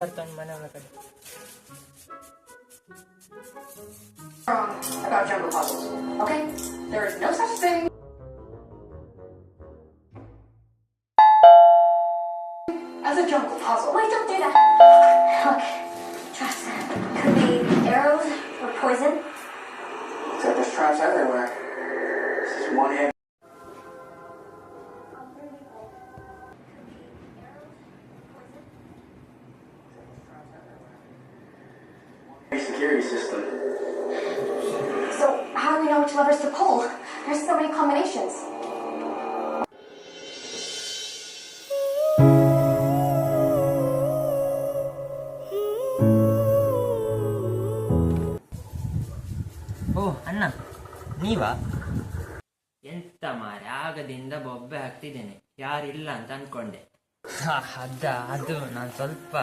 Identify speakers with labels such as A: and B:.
A: ಮನೆ ಒಳಗಡೆ
B: About jungle puzzles, okay? There is no such thing as a jungle puzzle.
C: Wait, don't do that. Look, trust. Could be arrows or poison.
B: Except there's traps everywhere. This is one hand. Security system.
C: So how do we know which levers to pull? There's so many combinations.
A: ಓ ಅಣ್ಣ ನೀವಾ? ಎಂತ ಮಾರೆ, ಆಗದಿಂದ ಬೊಬ್ಬೆ ಹಾಕ್ತಿದ್ದೇನೆ, ಯಾರಿಲ್ಲ ಅಂತ ಅನ್ಕೊಂಡೆ. ಅದು ನಾನು ಸ್ವಲ್ಪ